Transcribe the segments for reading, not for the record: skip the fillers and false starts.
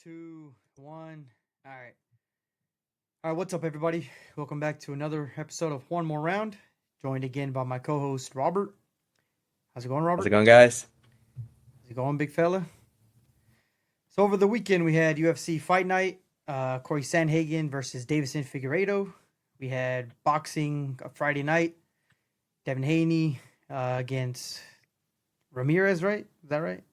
two, one. All right. All right. What's up, everybody? Welcome back to another episode of One More Round. Joined again by my co-host Robert. How's it going, How's Robert? it going, guys? How's it going, big fella? So over the weekend we had UFC Fight Night. Corey Sandhagen versus Davidson Figurado. We had boxing Friday night. Devin Haney against Ramirez, right? Is that right?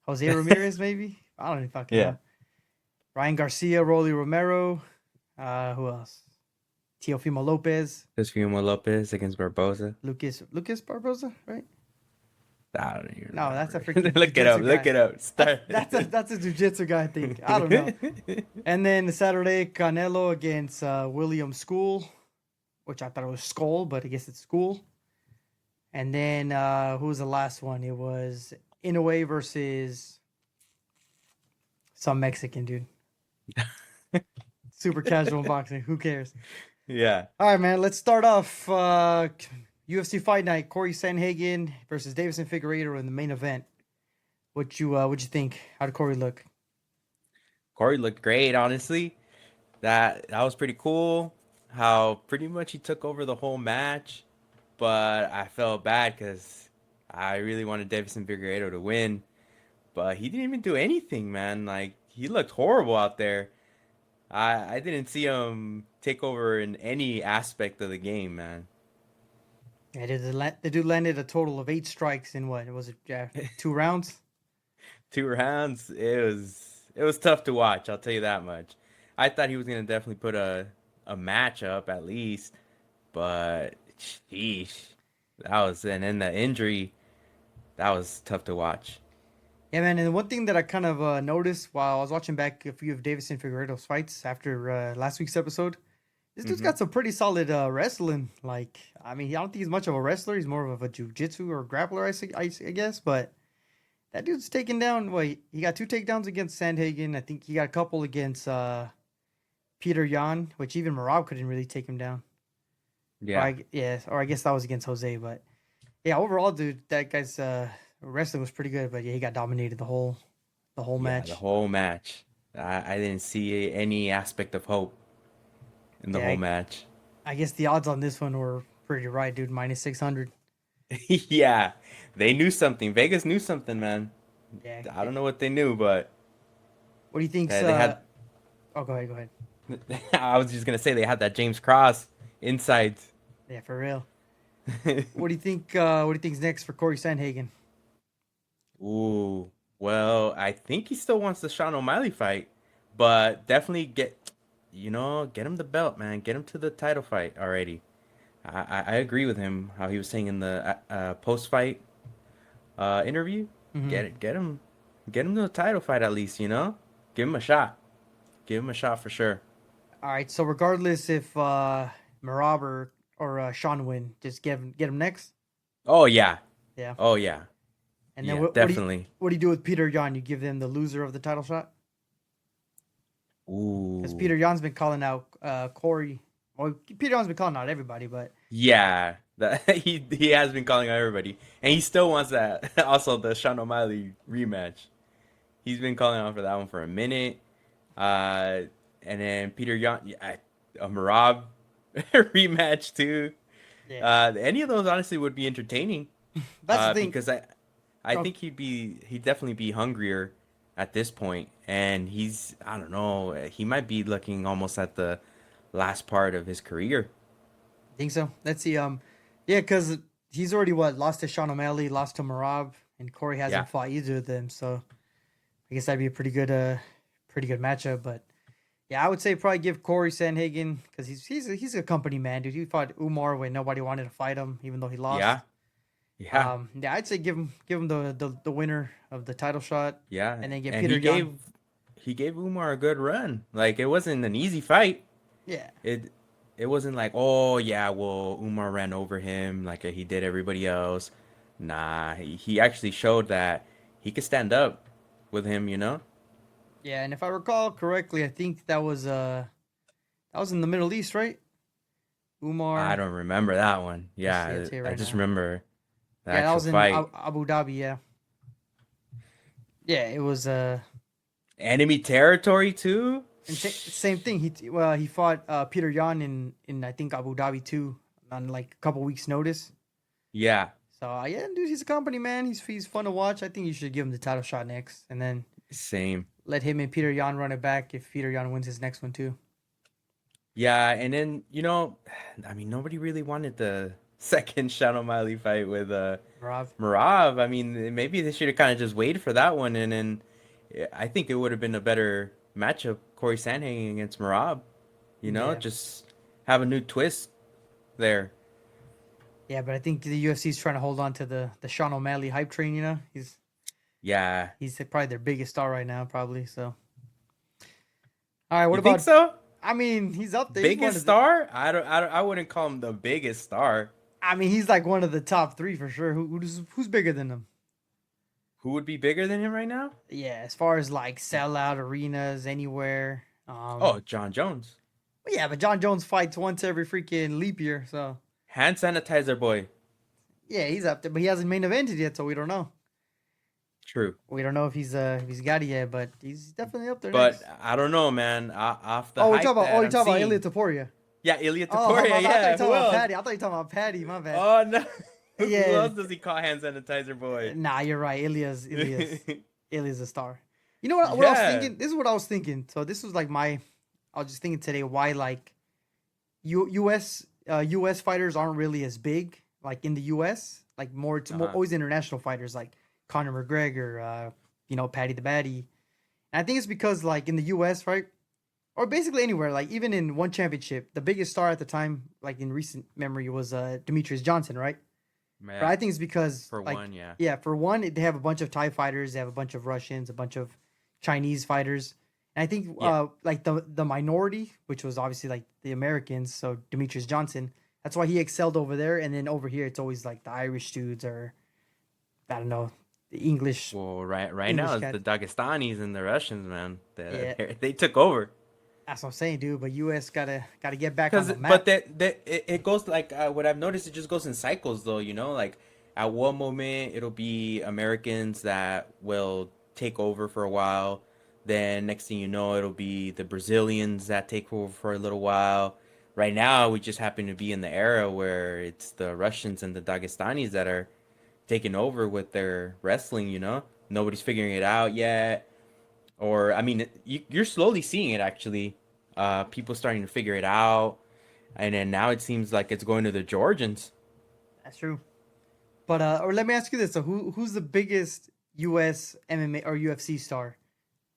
Jose Ramirez, maybe? I don't even fucking Yeah. know. Ryan Garcia, Rolly Romero. Who else? Teofimo Lopez. Fuma Lopez against Barboza. Lucas Barboza, right? I don't even No, that's a remember. freaking Look it up. jiu-jitsu Look guy. it up. Start. That's a jiu-jitsu guy, I think. I don't know. And then Saturday, Canelo against William School, which I thought it was Skull, but I guess it's School. And then who was the last one? It was Inoue versus some Mexican dude. Super casual boxing. Who cares? Yeah. All right, man. Let's start off. UFC Fight Night. Corey Sandhagen versus Davidson Figueiredo in the main event. What'd you think? How did Corey look? Corey looked great, honestly. That was pretty cool. How pretty much he took over the whole match, but I felt bad because I really wanted Davidson Figueiredo to win, but he didn't even do anything, man. Like he looked horrible out there. I didn't see him take over in any aspect of the game, man. Yeah, the dude landed a total of 8 strikes in what? Was it 2 rounds? 2 rounds, it was tough to watch, I'll tell you that much. I thought he was gonna definitely put a match up at least, but sheesh. And then the injury, that was tough to watch. Yeah, man. And one thing that I kind of noticed while I was watching back a few of Davidson Figueiredo's fights after last week's episode, this dude's Hmm. got some pretty solid wrestling. Like, I mean, I don't think he's much of a wrestler. He's more of a jiu-jitsu or grappler, I guess. But that dude's taken down. Wait, he got 2 takedowns against Sandhagen. I think he got a couple against Peter Yan, which even Marab couldn't really take him down. Yeah. Or I guess that was against Jose. But yeah, overall, dude, that guy's wrestling was pretty good. But yeah, he got dominated the whole Yeah, match. the whole match. I didn't see any aspect of hope in the Yeah, whole match. I guess the odds on this one were pretty right, dude. Minus 600. Yeah, they knew something. Vegas knew something, man. Yeah. I don't know what they knew, but What do you think? they had. Oh, go ahead. I was just gonna say they had that James Cross insight. Yeah, for real. What do you think? What do you think's next for Corey Sandhagen? Ooh, well, I think he still wants the Sean O'Malley fight, but definitely get him the belt, man. Get him to the title fight already. I agree with him how he was saying in the post fight interview. Mm-hmm. Get him to the title fight at least. Give him a shot. Give him a shot for sure. All right. So regardless if Marab or Sean win, just get him next. Oh yeah. Yeah. Oh yeah. And then Yeah, definitely. What do you do with Peter Yan? You give them the loser of the title shot? Ooh. Because Peter Yan's been calling out Corey. Well, Peter Yan's been calling out everybody, but Yeah, he has been calling out everybody, and he still wants that. Also, the Sean O'Malley rematch. He's been calling out for that one for a minute. And then Peter Yan, a Marab rematch too. yeah, Any of those honestly would be entertaining. that's the thing. Because I Oh, think he'd definitely be hungrier at this point, and I don't know, he might be looking almost at the last part of his career. think so. Let's see. Yeah, because he's already lost to Sean O'Malley, lost to Marab, and Corey hasn't Yeah, fought either of them. So I guess that'd be a pretty good matchup. But yeah, I would say probably give Corey Sandhagen because he's a company man, dude. He fought Umar when nobody wanted to fight him, even though he lost. yeah, yeah. Yeah, I'd say give him the winner of the title shot, Yeah, and then get and Peter Yan. he gave Umar a good run. Like it wasn't an easy fight. Yeah, It wasn't like, oh yeah, well Umar ran over him like he did everybody else. Nah, he actually showed that he could stand up with him. yeah. And if I recall correctly, I think that was in the Middle East, right? I Umar. don't remember that one. Let's see. Yeah, I'll tell you I right just now. remember the Yeah, that actual was in fight. Abu Dhabi. Yeah, yeah. It was Enemy territory too. And same thing. He fought Peter Yan in I think Abu Dhabi too on like a couple weeks notice. Yeah, So yeah, dude, he's a company man. He's fun to watch. I think you should give him the title shot next, and then same. let him and Peter Yan run it back if Peter Yan wins his next one too. Yeah, and then I mean, nobody really wanted the second Sean O'Malley fight with Rob. Marab. I mean, maybe they should have kind of just waited for that one, and then I think it would have been a better matchup, Corey Sandhagen against Marab. Yeah. Just have a new twist there. Yeah, but I think the UFC is trying to hold on to the Sean O'Malley hype train. Yeah. He's probably their biggest star right now, probably. So, all right, what You think about? so? I mean, he's up there. He's one Biggest of star? I wouldn't call him the biggest star. I mean, he's like one of the top three for sure. Who's bigger than him? Who would be bigger than him right now? Yeah, as far as like sellout arenas anywhere. Oh, John Jones. Yeah, but John Jones fights once every freaking leap year, so Hand sanitizer boy. yeah, he's up there. But he hasn't main evented yet, so we don't know. True. We don't know if he's got it yet, but he's definitely up there. But Next. I don't know, man. Off the Oh, hype that you're I'm talking about seeing. Ilya Topuria. Yeah, Ilya Oh, Topuria. I thought you Yeah, were talking who about else? Patty. I thought you were talking about Patty. My bad. Oh no. Who Yeah. else does he call hand sanitizer boy? Nah, you're right. Ilya's a star. You know what I was Yeah. thinking? This is what I was thinking. So this was like I was just thinking today why like US fighters aren't really as big like in the US. Like more it's more Uh-huh. always international fighters like Conor McGregor, Paddy the Baddy. And I think it's because like in the US, right? Or basically anywhere, like even in one championship, the biggest star at the time, like in recent memory, was Demetrius Johnson, right? But I think it's because For like, one, yeah. yeah, for one, they have a bunch of Thai fighters, they have a bunch of Russians, a bunch of Chinese fighters, and I think Yeah. like the minority, which was obviously like the Americans, so Demetrius Johnson, that's why he excelled over there, and then over here it's always like the Irish dudes or I don't know the English. Well, right English now it's cat. the Dagestanis and the Russians, man. Yeah. They took over. That's what I'm saying, dude. But US gotta get back on Cause, the map. but it goes like what I've noticed. It just goes in cycles, though. Like at one moment it'll be Americans that will take over for a while. Then next thing you know, it'll be the Brazilians that take over for a little while. Right now, we just happen to be in the era where it's the Russians and the Dagestanis that are taking over with their wrestling. Nobody's figuring it out yet. Or I mean, you're slowly seeing it actually. People starting to figure it out, and then now it seems like it's going to the Georgians. That's true. But or let me ask you this: so who's the biggest US MMA or UFC star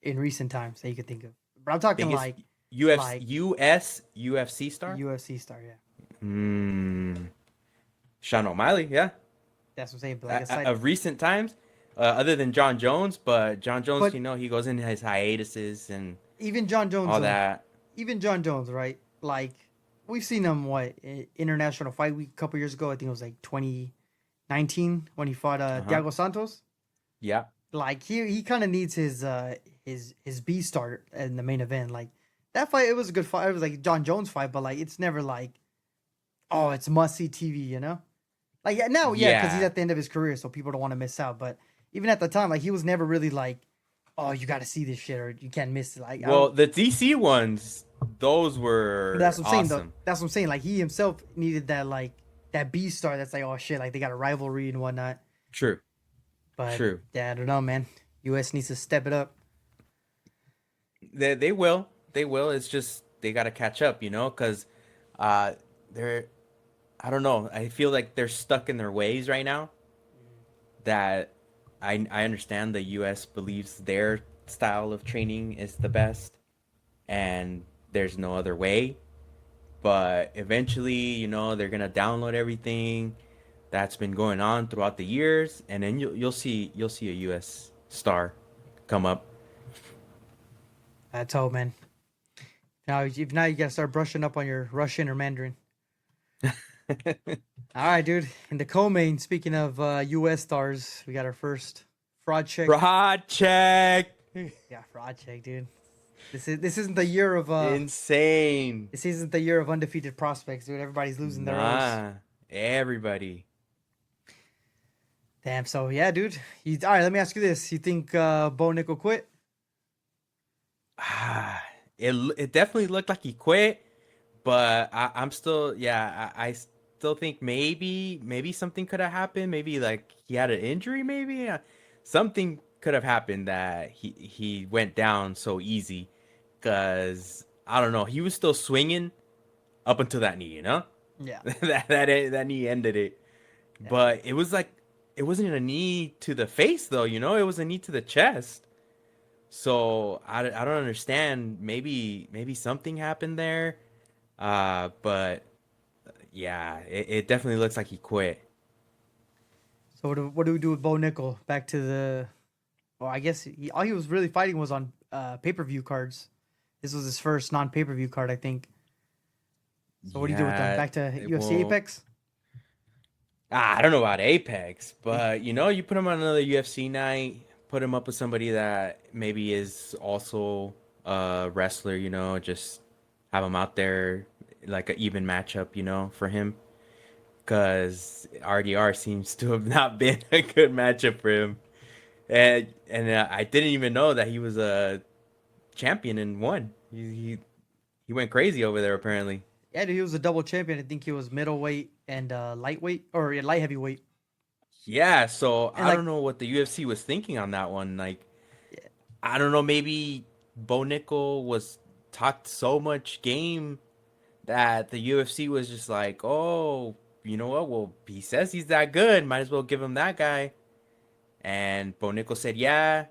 in recent times that you could think of? But I'm talking Biggest like UFC, US UFC star. UFC star, yeah. Sean O'Malley, yeah. That's what I'm saying. But like aside, Of recent times, other than John Jones, but John Jones, But- he goes into his hiatuses and even John Jones, all that. even John Jones, right? Like we've seen him International Fight Week a couple years ago. I think it was like 2019 when he fought Thiago Santos. Yeah, Like he kind of needs his B start in the main event. Like that fight, it was a good fight. It was like John Jones fight, but like it's never like, oh, it's must see TV. Like now, yeah, because he's Yeah. at the end of his career, so people don't want to miss out. But even at the time, like he was never really like, oh, you got to see this shit or you can't miss it. Like Well, the DC ones, those were that's what I'm saying. awesome. That's what I'm saying. Like he himself needed that like that B star. That's like, oh shit, like they got a rivalry and whatnot. True. But True. yeah, I don't know, man. US needs to step it up. They will. They will. It's just they got to catch up, because they're I don't know. I feel like they're stuck in their ways right now. That I understand the US believes their style of training is the best and there's no other way. But eventually, they're going to download everything that's been going on throughout the years, and then you'll see a US star come up. That's all, man. Now you gotta start brushing up on your Russian or Mandarin. All right, dude. In the co-main, speaking of U.S. stars, we got our first fraud check. Fraud check. Yeah, fraud check, dude. This isn't the year of Insane. this isn't the year of undefeated prospects, dude. Everybody's losing their own. Nah, everybody. Damn. So yeah, dude. All right. Let me ask you this: you think Bo Nick will quit? it definitely looked like he quit, but I'm still, yeah, I still think maybe something could have happened. Maybe like he had an injury. Maybe something could have happened that he went down so easy. Cause I don't know, he was still swinging up until that knee, you know, Yeah. that knee ended it. Yeah. But it was like it wasn't a knee to the face though, you know, it was a knee to the chest. So I don't understand. Maybe something happened there. But yeah, it definitely looks like he quit. So what do we do with Bo Nickel? Back to the. Well, I guess all he was really fighting was on pay-per-view cards. This was his first non-pay-per-view card, I think. So what do you do with them? Yeah, Back to UFC well, Apex? I don't know about Apex, but you know, you put him on another UFC night, put him up with somebody that maybe is also a wrestler, you know, just have him out there like an even matchup, you know, for him. Because RDR seems to have not been a good matchup for him. And I didn't even know that he was a champion and won. He went crazy over there apparently. Yeah, dude, he was a double champion. I think he was middleweight and lightweight or yeah, light heavyweight. Yeah, so And I like, don't know what the UFC was thinking on that one. Like, yeah, I don't know, maybe Bo Nickel was talked so much game that the UFC was just like, oh, you know what? Well, he says he's that good. Might as well give him that guy. And Bo Nickel said, yeah.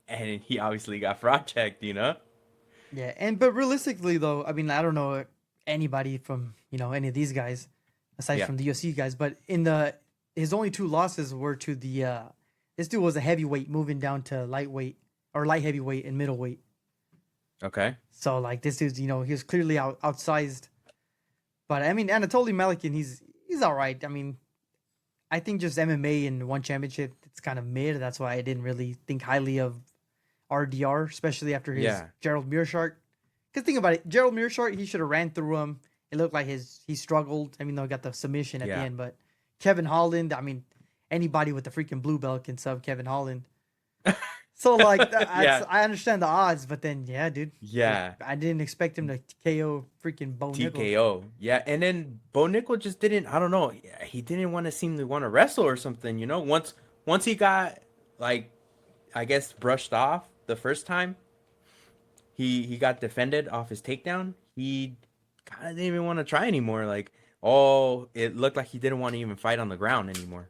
And he obviously got fraud checked, you know? yeah, and but realistically though, I mean, I don't know anybody from any of these guys aside Yeah. from the UFC guys, but in the his only two losses were to the this dude was a heavyweight moving down to lightweight or light heavyweight and middleweight. Okay. So like this dude's, he was clearly outsized. But I mean, Anatoly Malikin, he's all right. I mean, I think just MMA and one championship, it's kind of mid. That's why I didn't really think highly of RDR, especially after his Yeah. Gerald Meerschaert. Because think about it, Gerald Meerschaert, he should have ran through him. It looked like he struggled. I mean, though he got the submission at the Yeah. end, but Kevin Holland, I mean, anybody with the freaking blue belt can sub Kevin Holland. So like, Yeah. I understand the odds, but then yeah, dude, Yeah. I didn't expect him to KO freaking Bo Nickel. TKO. Yeah. And then Bo Nickel just didn't, I don't know, he didn't want to seem to want to wrestle or something, you know? Once he got like I guess brushed off the first time, he got defended off his takedown. He kind of didn't even want to try anymore. Like, oh, it looked like he didn't want to even fight on the ground anymore.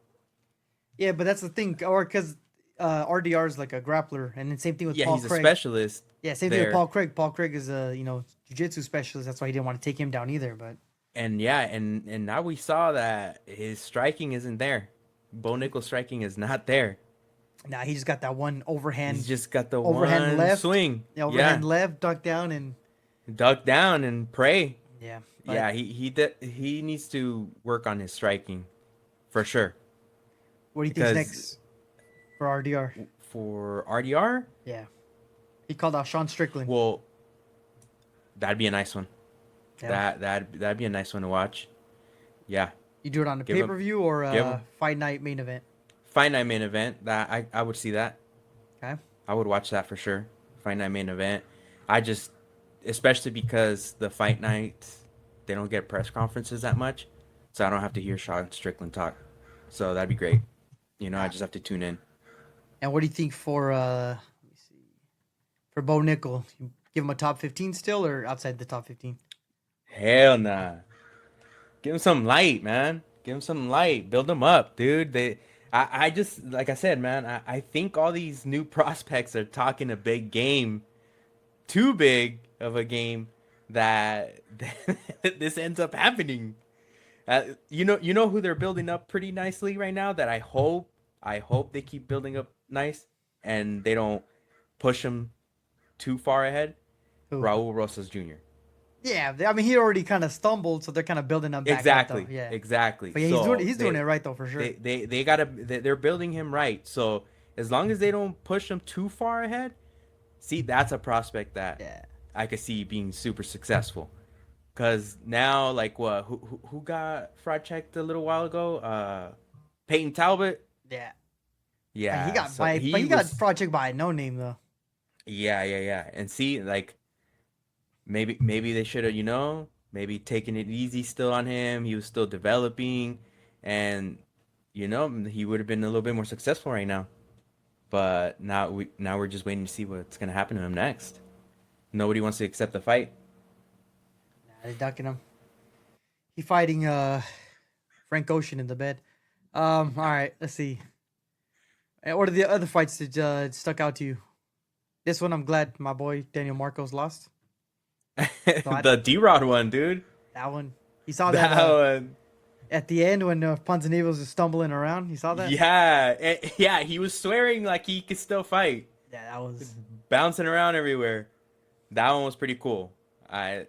Yeah, but that's the thing, or because RDR is like a grappler, and then same thing with Yeah, Paul he's a Craig. specialist Yeah, same thing with there. Paul Craig. Paul Craig is a jiu-jitsu specialist. That's why he didn't want to take him down either. But And yeah, and now we saw that his striking isn't there. Bo Nickel striking is not there. nah, he just got that one He's overhand, just got the overhand one left, swing. yeah, overhand Yeah, left, duck down, and duck down and pray. yeah. But Yeah, he needs to work on his striking for sure. what do you think's Because next for RDR? for RDR, Yeah, he called out Sean Strickland. well, that'd be a nice one. Yeah, That'd be a nice one to watch. Yeah, you do it on a give him pay-per-view or give a him fight night main event. Fight Night main event. That I would see that. Okay. I would watch that for sure. Fight Night main event. I just, especially because the Fight Night, they don't get press conferences that much, so I don't have to hear Sean Strickland talk. So that'd be great. You know, I Yeah. just have to tune in. And what do you think for let me see, for Bo Nickel? You give him a top 15 still or outside the top 15? Hell nah. Give him some light, man. Give him some light. Build them up, dude. I just, like I said, man, I think all these new prospects are talking a big game, too big of a game that this ends up happening. You know who they're building up pretty nicely right now. That I hope they keep building up nice, and they don't push him too far ahead. Who? Raul Rosas Jr. Yeah, I mean he already kind of stumbled, so they're kind of building him back up though. Exactly, Yeah, exactly. but yeah, So he's doing it right though for sure. they gotta they're building him right. So as long as they don't push him too far ahead, see that's a prospect that Yeah, I could see being super successful. Cause now like what who got fraud checked a little while ago? Peyton Talbot. yeah. He Yeah, got so by, but he he got was project by no name though. Yeah. And see, like maybe they should have, maybe taken it easy still on him. He was still developing, and he would have been a little bit more successful right now. But now we're just waiting to see what's gonna happen to him next. Nobody wants to accept the fight. Nah, they're ducking him. He fighting Frank Ocean in the bed. All right, let's see. What are the other fights that stuck out to you? This one, I'm glad my boy Daniel Marcos lost. So The D-Rod one, dude. that one, you saw that That one. at the end when Ponzinibbio was stumbling around. You saw that? Yeah, he was swearing like he could still fight, Yeah, that was. bouncing around everywhere. That one was pretty cool. I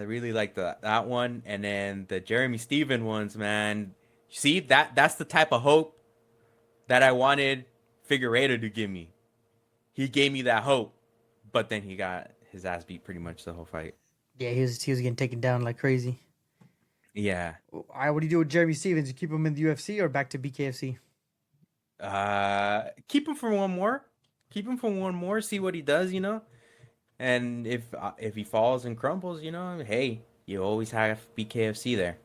really liked that one, and then the Jeremy Steven ones, man. See, that's the type of hope that I wanted Figueredo to give me. He gave me that hope, but then he got his ass beat pretty much the whole fight. Yeah, he was getting taken down like crazy. Yeah. All right, what do you do with Jeremy Stevens? You keep him in the UFC or back to BKFC? Keep him for one more. Keep him for one more. See what he does, And if he falls and crumbles, hey, you always have BKFC there.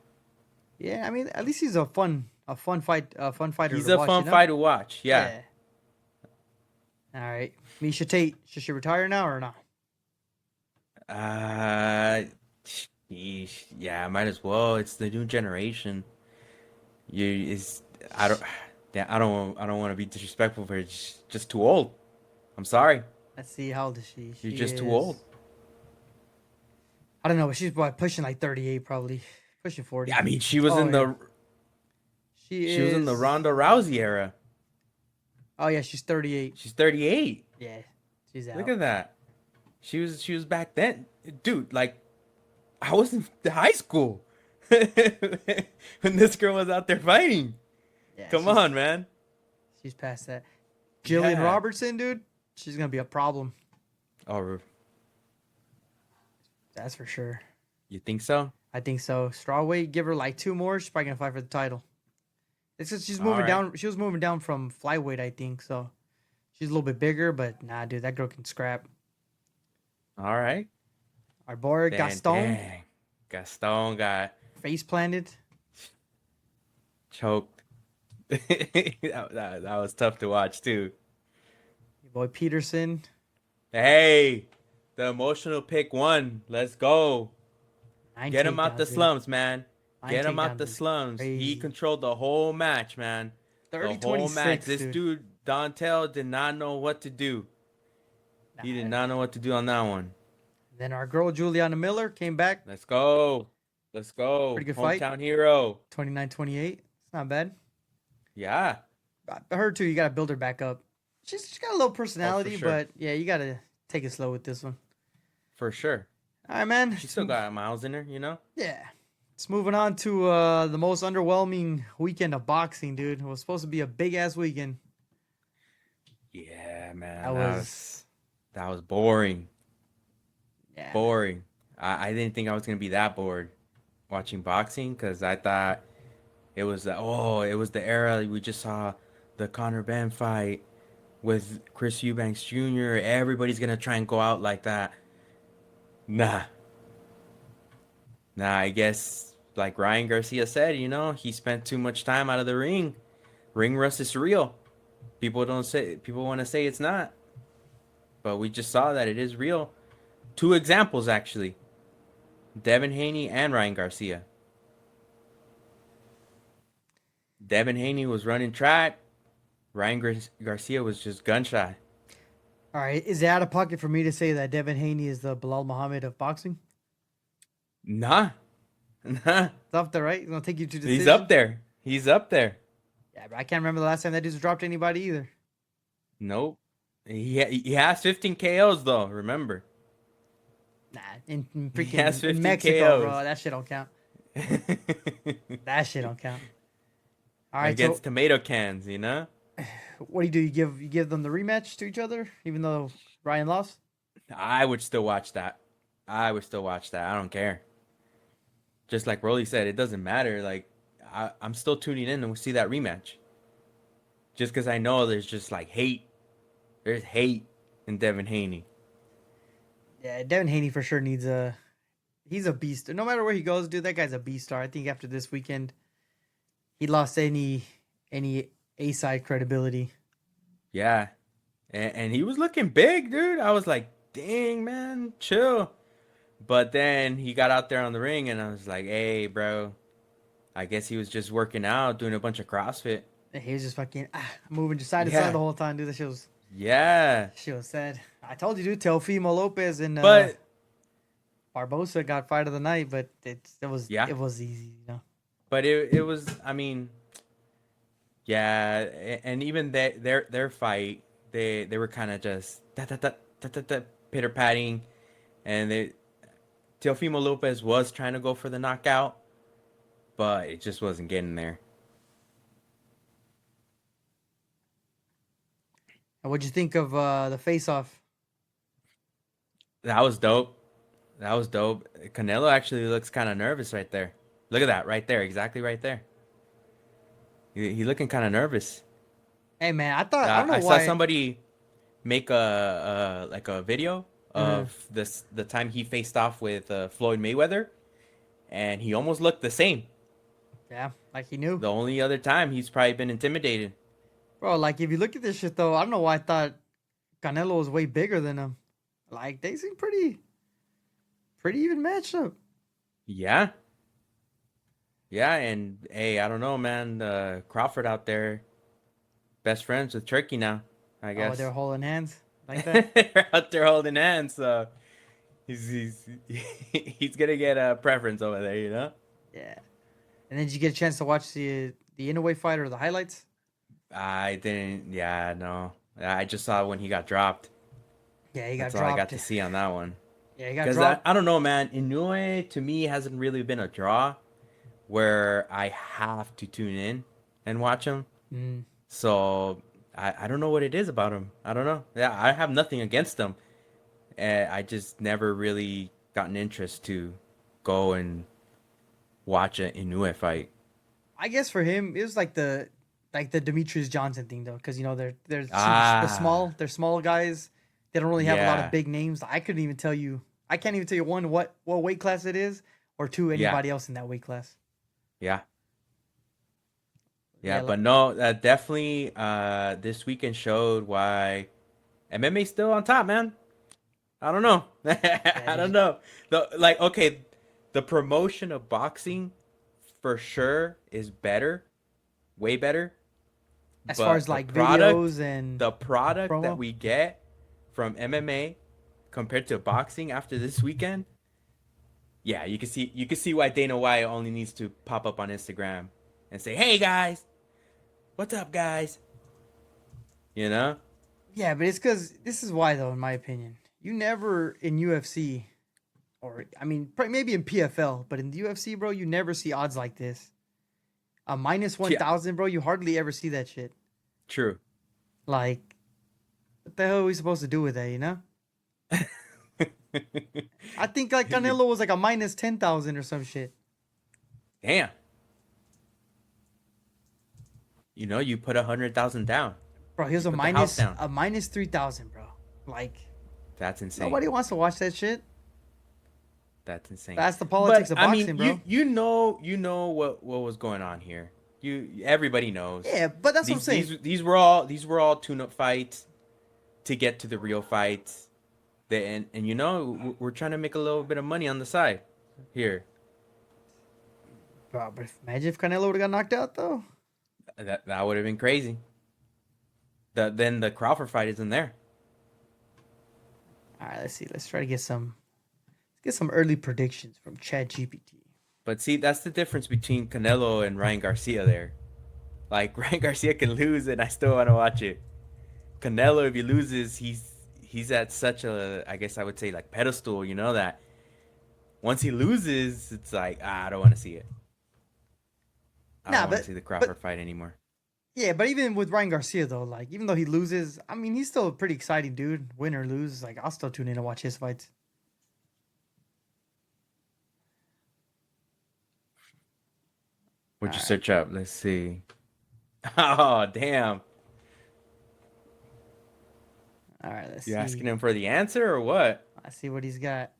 Yeah, I mean, at least he's a fun fighter. He's to a watch, fun fight to watch. Yeah. All right, Misha Tate, should she retire now or not? Yeah, might as well. It's the new generation. I don't, yeah, I don't want to be disrespectful, but it's just too old. I'm sorry. Let's see, how old is she? You're She just too is- old. I don't know, but she's pushing like 38, probably pushing 40. Yeah, I mean, she was Oh, in yeah. the she was in the Ronda Rousey era. Oh yeah, she's 38. She's 38. Yeah, she's out. Look at that. She was back then, dude. Like, I was in high school when this girl was out there fighting. Yeah, Come on, man. she's past that. Jillian Yeah. Robertson, dude, she's gonna be a problem. Oh, That's for sure. you think so? I think so. Strawweight, give her like 2 more. She's probably gonna fight for the title. It's just she's moving Alright. down. She was moving down from flyweight, I think. So she's a little bit bigger, but nah, dude, that girl can scrap. All right. Our boy Gaston, Dang. Gaston got face planted. choked. that was tough to watch too. Your boy Peterson. Hey, the emotional pick won. Let's go. 9 Get him out takedowns, the dude. slums, man. 9 Get him out takedowns the is slums. crazy. He controlled the whole match, man. 30, The whole match. 26, This dude. dude, Dontel, did not know what to do. He did not know what to do on that one. Then our girl Juliana Miller came back Let's go. Let's go. Pretty good fight. Hometown hero. 29-28. It's not bad. Yeah. But her too, you gotta build her back up. She's got a little personality, sure. but yeah, you gotta take it slow with this one. For sure. All right, man. She still got miles in her, Yeah. It's moving on to the most underwhelming weekend of boxing, dude. It was supposed to be a big ass weekend. Yeah, man. That That was boring. Yeah. Boring. I didn't think I was gonna be that bored watching boxing because I thought it was the era we just saw the Conor Ben fight with Chris Eubanks Jr. Everybody's gonna try and go out like that. Nah. I guess like Ryan Garcia said, he spent too much time out of the ring. Ring rust is real. People want to say it's not. But we just saw that it is real. 2 examples actually. Devin Haney and Ryan Garcia. Devin Haney was running track. Ryan Garcia was just gun shy. All right. Is it out of pocket for me to say that Devin Haney is the Bilal Muhammad of boxing? Nah. It's up there, right? He's gonna take you to decision. He's up there. He's up there. Yeah, but I can't remember the last time that dude's dropped anybody either. Nope. He has 15 KOs though, remember. Nah, in has freaking 15 Mexico, bro. KOs. That shit don't count. That shit don't count. All right, Against so tomato cans, what do? You give them the rematch to each other, even though Ryan lost? I would still watch that. I don't care. Just like Rolly said, it doesn't matter. Like, I'm still tuning in to see that rematch. Just because I know there's just like hate. There's hate in Devin Haney. Yeah, Devin Haney for sure needs a. He's a beast. No matter where he goes, dude, that guy's a beast star. I think after this weekend, he lost any A side credibility. Yeah, and he was looking big, dude. I was like, dang, man, chill. But then he got out there on the ring, and I was like, hey, bro, I guess he was just working out, doing a bunch of CrossFit. He was just fucking moving just side to side Yeah, the whole time, dude. That yeah. shit was sad. I told you, dude. Teofimo Lopez and But Barbosa got fight of the night, but yeah, it was easy, you know. but it was. I mean, yeah, and even their fight, they were kind of just pitter patting, and Teofimo Lopez was trying to go for the knockout, but it just wasn't getting there. And what'd you think of the face off? That was dope. That was dope. Canelo actually looks kind of nervous right there. Look at that right there, exactly right there. He looking kind of nervous. Hey man, I don't know I saw why. somebody make a like a video Mhm. of the time he faced off with Floyd Mayweather, and he almost looked the same. Yeah, like he knew, The only other time he's probably been intimidated. bro. Like if you look at this shit though, I don't know why I thought Canelo was way bigger than him. Like they seem pretty even matched up. Yeah, yeah, and hey, I don't know, man. Crawford out there, best friends with Turkey now, I Oh, they're guess. holding hands like that. They're out there holding hands, so he's he's gonna get a preference over there, you know. Yeah. And then did you get a chance to watch the Inoue fight or the highlights? I didn't. Yeah, no. I just saw when he got dropped. Yeah, he got That's all I got dropped. to see on that one. Yeah, he got Because dropped. I don't know, man. Inoue to me hasn't really been a draw where I have to tune in and watch him. Mm. So I don't know what it is about him. I don't know. Yeah, I have nothing against him. I just never really got an interest to go and watch an Inoue fight. I guess for him, it was like the Demetrius Johnson thing though, because you know Ah, they're small guys. They don't really have a lot of yeah, big names. I couldn't even tell you. I can't even tell you one what weight class it is, or two yeah, anybody else in that weight class. yeah. Yeah, Yeah, but no, definitely this weekend showed why MMA's still on top, man. I don't know. yeah. I don't know. Okay, the promotion of boxing for sure is better, way better, As far as but like videos and the product that promo, we get from MMA compared to boxing after this weekend, yeah, you can see why Dana White only needs to pop up on Instagram and say, "Hey guys, what's up, guys?" You know? yeah, but it's because this is why though, in my opinion, you never in UFC or I mean maybe in PFL, but in the UFC, bro, you never see odds like this. A minus one Yeah, thousand, bro. You hardly ever see that shit. true. Like, what the hell are we supposed to do with that? You know? I think like You Canelo was like a minus 10,000 or some shit. damn. You put 100,000 down. Bro, he was You put the house down. a minus 3,000, bro. Like, That's insane. nobody wants to watch that shit. That's insane. That's the politics But of I mean, boxing, bro. you know what was going on here. Everybody knows. Yeah, but that's what I'm saying. These were all tune-up fights to get to the real fights. And we're trying to make a little bit of money on the side here. Bro, but imagine if Canelo would have got knocked out though. That would have been crazy. Then the Crawford fight isn't there. All right, let's see. Let's try to get some early predictions from Chad GPT. But see, that's the difference between Canelo and Ryan Garcia there. Like Ryan Garcia can lose and I still want to watch it. Canelo, if he loses, he's at such a, I guess I would say, like pedestal, that once he loses, it's like, I don't want to see it. I Nah, don't want to see the Crawford but fight anymore. yeah, but even with Ryan Garcia though, like even though he loses, I mean he's still a pretty exciting dude. Win or lose, like I'll still tune in to watch his fights. All What'd you right, search up? Let's see. Oh, damn. all right. Let's You asking see. him for the answer or what? Let's see what he's got.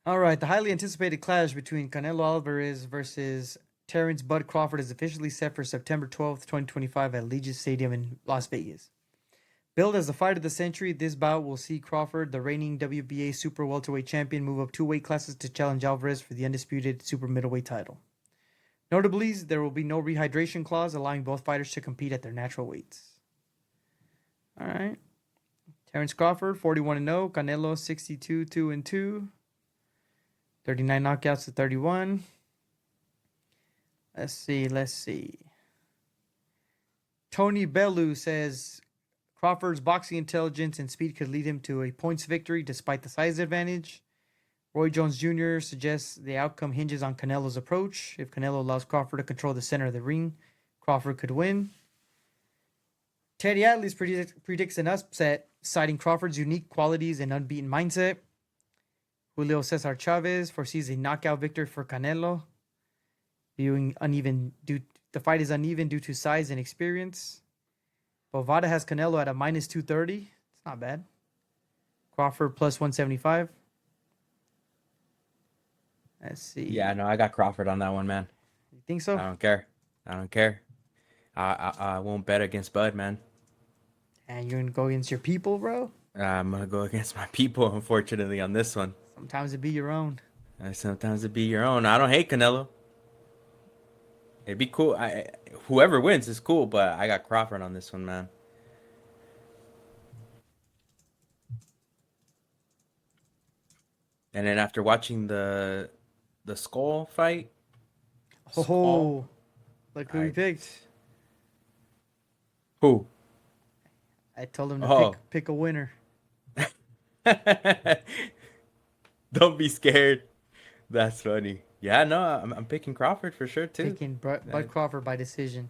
All right, the highly anticipated clash between Canelo Alvarez versus Terrence Bud Crawford is officially set for September 12th, 2025 at Allegiant Stadium in Las Vegas. Billed as the fight of the century, this bout will see Crawford, the reigning WBA super welterweight champion, move up 2 weight classes to challenge Alvarez for the undisputed super middleweight title. Notably, there will be no rehydration clause, allowing both fighters to compete at their natural weights. All right. Terrence Crawford, 41-0. Canelo, 62-2-2. 39 knockouts to 31. Let's see. Tony Bellew says Crawford's boxing intelligence and speed could lead him to a points victory despite the size advantage. Roy Jones Jr. suggests the outcome hinges on Canelo's approach. If Canelo allows Crawford to control the center of the ring, Crawford could win. Teddy Atlas predicts an upset, citing Crawford's unique qualities and unbeaten mindset. Julio Cesar Chavez foresees a knockout victory for Canelo, viewing the fight is uneven due to size and experience. Bovada has Canelo at a minus 230. It's not bad. Crawford plus 175. Let's see. Yeah, no, I got Crawford on that one, man. You think so? I don't care. I won't bet against Bud, man. And you're going to go against your people, bro? I'm going to go against my people, unfortunately, on this one. Sometimes it be your own. Sometimes it be your own. I don't hate Canelo. It'd be cool. Whoever wins is cool, but I got Crawford on this one, man. And then after watching the Skull fight, Oh, look who we picked. Who? I told him to pick a winner. Don't be scared. That's funny. Yeah, no, I'm picking Crawford for sure too. Picking Bud Crawford by decision.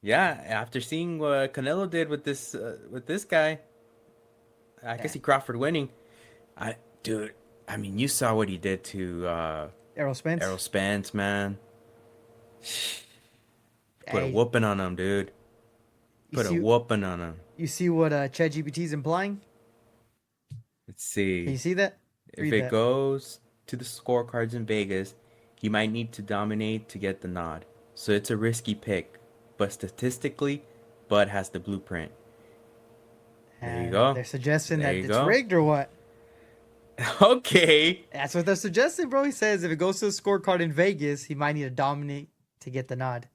Yeah, after seeing what Canelo did with this guy, I can see Crawford winning. Dude, I mean, you saw what he did to Errol Spence. Errol Spence, man. Put a whooping on him, dude. Put a whooping on him. You see what ChatGPT's implying? Let's see. Can you see that? If it goes to the scorecards in Vegas, he might need to dominate to get the nod. So it's a risky pick. But statistically, Bud has the blueprint. There you go. They're suggesting that it's rigged or what? Okay. That's what they're suggesting, bro. He says if it goes to the scorecard in Vegas, he might need to dominate to get the nod.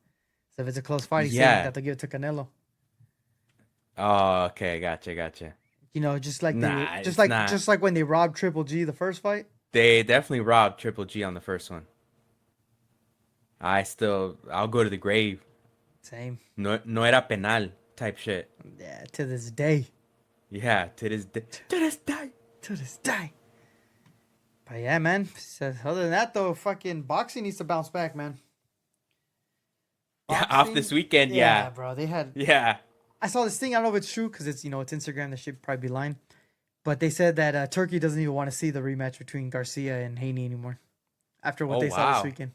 So if it's a close fight, he's saying that they'll give it to Canelo. Oh, okay. Gotcha. You know, just like when they robbed Triple G the first fight. They definitely robbed Triple G on the first one. I'll go to the grave. Same. No era penal type shit. Yeah, to this day. Yeah, to this day. To this day. But yeah, man. Other than that, though, fucking boxing needs to bounce back, man. Boxing, yeah, off this weekend, yeah. Yeah, bro. They had... Yeah. I saw this thing. I don't know if it's true because it's Instagram. That should probably be lying. But they said that Turkey doesn't even want to see the rematch between Garcia and Haney anymore after what they saw this weekend.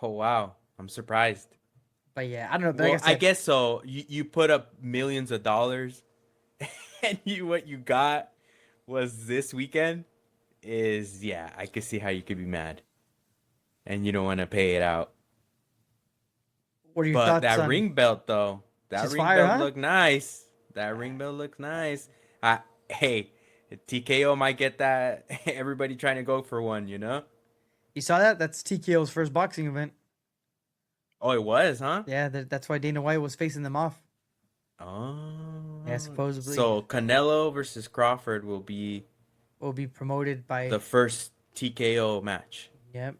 Oh, wow. I'm surprised. But yeah, I don't know. Well, I guess so. You put up millions of dollars and what you got was this weekend I could see how you could be mad. And you don't want to pay it out. What are your thoughts that on ring belt, though? That ring belt looked nice. That ring belt looks nice. Hey, TKO might get that. Everybody trying to go for one, you know? You saw that? That's TKO's first boxing event. Oh, it was, huh? Yeah, that's why Dana White was facing them off. Oh. Yeah, supposedly. So Canelo versus Crawford will be promoted by the first TKO match. Yep.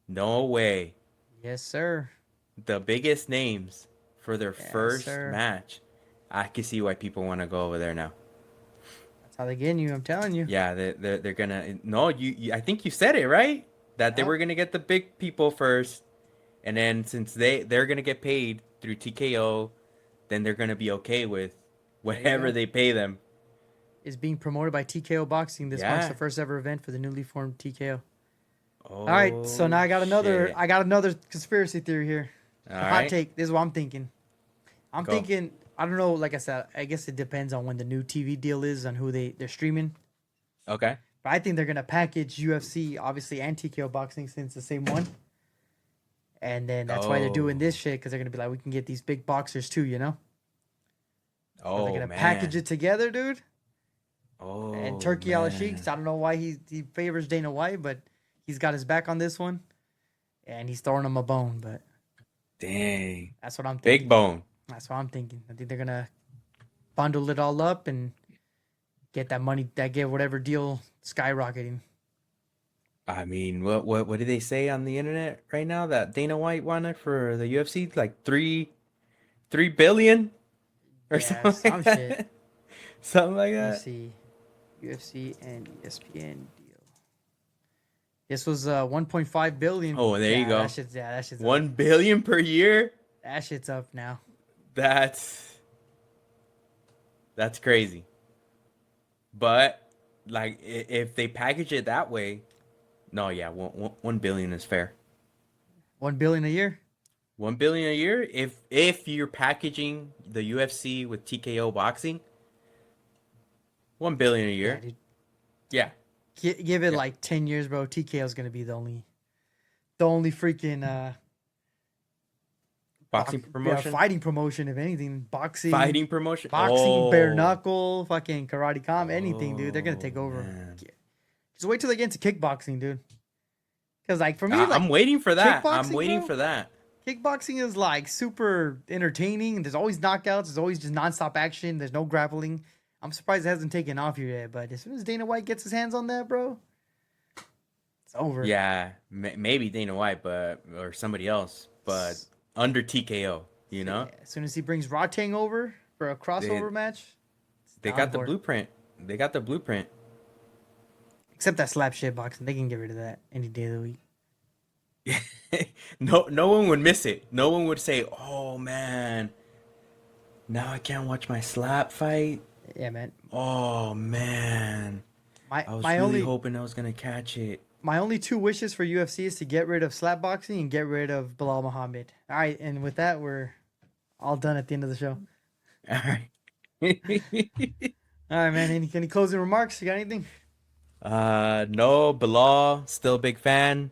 No way. Yes, sir. The biggest names for their first match. I can see why people want to go over there now. That's how they get you. I'm telling you. Yeah, they're gonna. No, you. I think you said it right. That they were gonna get the big people first, and then since they're gonna get paid through TKO, then they're gonna be okay with whatever they pay them. Is being promoted by TKO Boxing. This marks the first ever event for the newly formed TKO. Oh, all right, so now I got another. Shit. I got another conspiracy theory here. All hot take. This is what I'm thinking. I'm thinking I don't know. Like I said, I guess it depends on when the new TV deal is on who they're streaming. Okay. But I think they're gonna package UFC obviously and TKO boxing since it's the same one. And then that's why they're doing Oh. this shit because they're gonna be like, we can get these big boxers too, you know. So they're Oh gonna package man. it together, dude. And Oh Turkey Al man. Sheikh, I don't know why he favors Dana White, but he's got his back on this one, and he's throwing him a bone. But Dang. that's what I'm Big thinking. bone. That's what I'm thinking. I think they're gonna bundle it all up and get that money, that get whatever deal skyrocketing. I mean, what did they say on the internet right now that Dana White wanted for the UFC? Like 3 billion or Yeah, something some like shit. that. Something like Let me that. see. UFC and ESPN deal. This was 1.5 billion. Oh, there you go. That shit's up. 1 billion per year. That shit's up now. That's crazy. But like, if they package it that way, no, yeah, 1 billion is fair. 1 billion a year. 1 billion a year. If you're packaging the UFC with TKO boxing, 1 billion a Yeah, year. dude. Yeah, Give it yeah. like 10 years, bro. TKO is gonna be the only freaking Boxing promotion, fighting promotion, if anything. Boxing, fighting promotion. boxing, bare knuckle, fucking karate comp, anything, dude. They're gonna Oh take over. man. Just wait till they get into kickboxing, dude. Because like for me, like I'm waiting for that. I'm kickboxing, waiting bro. for that. Kickboxing is like super entertaining. There's always knockouts. There's always just nonstop action. There's no grappling. I'm surprised it hasn't taken off here yet. But as soon as Dana White gets his hands on that, bro, it's over. Yeah, maybe Dana White, but or somebody else, but under TKO. You know, Yeah, as soon as he brings Rotang over for a they crossover match, it's they down got the for it. blueprint. They got the blueprint. Except that slap shit boxing, they can get rid of that any day of the week. No one would miss it. No one would say, "Oh man, now I can't watch my slap fight." Yeah, man. Oh man, My I was my really only hoping I was gonna catch it. my only two wishes for UFC is to get rid of slap boxing and get rid of Bilal Muhammad. All right, and with that, we're all done at the end of the show. All right. All right, man. Any closing remarks? You got anything? No, Bilal, still a big fan.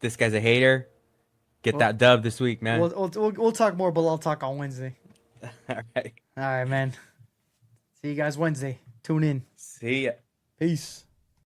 This guy's a hater. Get Well, that dub this week, man. we'll talk more Bilal talk on Wednesday. All right. All right, man. See you guys Wednesday. Tune in. See ya. Peace.